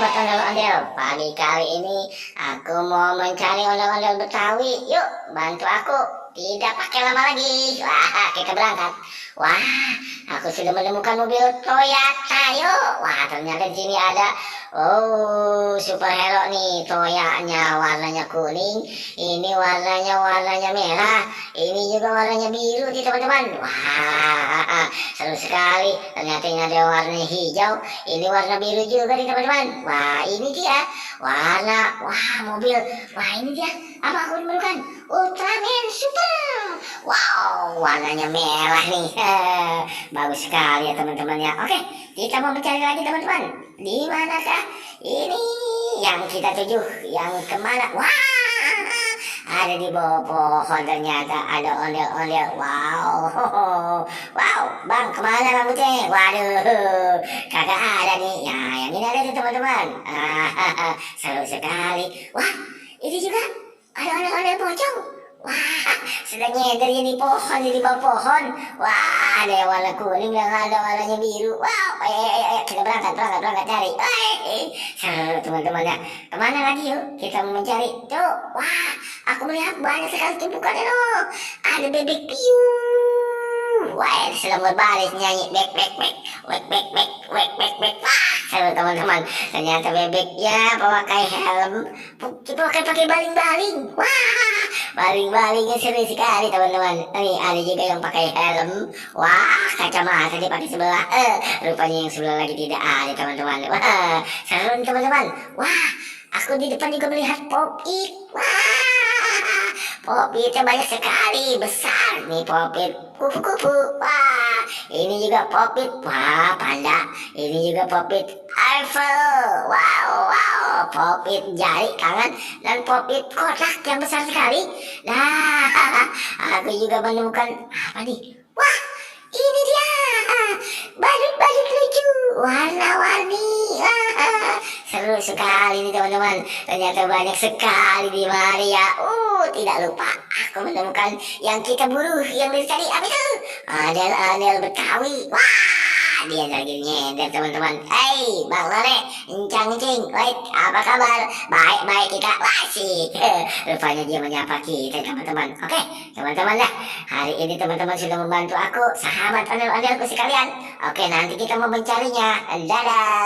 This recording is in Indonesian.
sahabat ondel-ondel, pagi kali ini aku mau mencari ondel-ondel Betawi. Yuk, bantu aku. Tidak pakai lama lagi. Wah, kita berangkat. Wah, aku sudah menemukan mobil Toyota. Yuk, wah ternyata di sini ada. Oh, superhero nih. Toyanya warnanya kuning. Ini warnanya merah. Ini juga warnanya biru nih teman-teman. Wah, seru sekali. Ternyata ini ada warna hijau. Ini warna biru juga nih teman-teman. Wah, ini dia mobil. Wah, ini dia apa aku menemukan Ultraman Super. Wow, warnanya merah nih. Bagus sekali ya teman-teman ya. Oke, kita mau mencari lagi teman-teman. Di manakah ini yang kita tuju? Yang kemana? Wah, ada di bawah pohon, ternyata ada ondel-ondel. Wow, wow, bang kemana rambutnya? Waduh, kagak ada nih. Ya, yang ini ada nih teman-teman. Seru sekali. Wah, ini juga ada ondel-ondel pocong. Wah, sedang nyender di pohon, di bawah pohon. Wah, ada yang warna kuning, yang ada warnanya biru. Wow, kita berangkat cari. Seru teman-teman ya. Kemana lagi yuk? Kita mau mencari. Tuh, wah, aku melihat banyak sekali tumpukannya loh. Ada bebek piu. Wah, sedang berbaris nyanyi bek. Wah, seru teman-teman. Ternyata bebeknya pakai helm, pakai baling-baling. Wah, baling-balingnya seru sekali teman-teman. Nih ada juga yang pakai helm. Wah, kacamata dia pakai sebelah. Rupanya yang sebelah lagi tidak ada teman-teman. Wah, seru nih teman-teman. Wah, aku di depan juga melihat Pop-It. Wah, Pop-Itnya banyak sekali, besar nih Pop-It. Kupu-kupu. Wah, ini juga Pop-It. Wah, panda. Ini juga Pop-It Eiffel. Wow, Pop-It jari tangan dan Pop-It kotak yang besar sekali. Nah, aku juga menemukan apa nih? Wah, ini dia badut-badut lucu warna-warni. Seru sekali nih teman-teman. Ternyata banyak sekali di mari ya. Tidak lupa aku menemukan yang kita buru, yang dicari apa itu? Ondel-ondel Betawi. Wah, dia lagi nyender teman-teman. Hey, Bang Lore, encang-encing. Wait, apa kabar? Baik kita. Wah, sih. Rupanya dia menyapa kita teman-teman. Oke, teman-teman lah. Hari ini teman-teman sudah membantu aku, sahabat ondel-ondelku sekalian. Oke, nanti kita mau mencarinya. Dadah.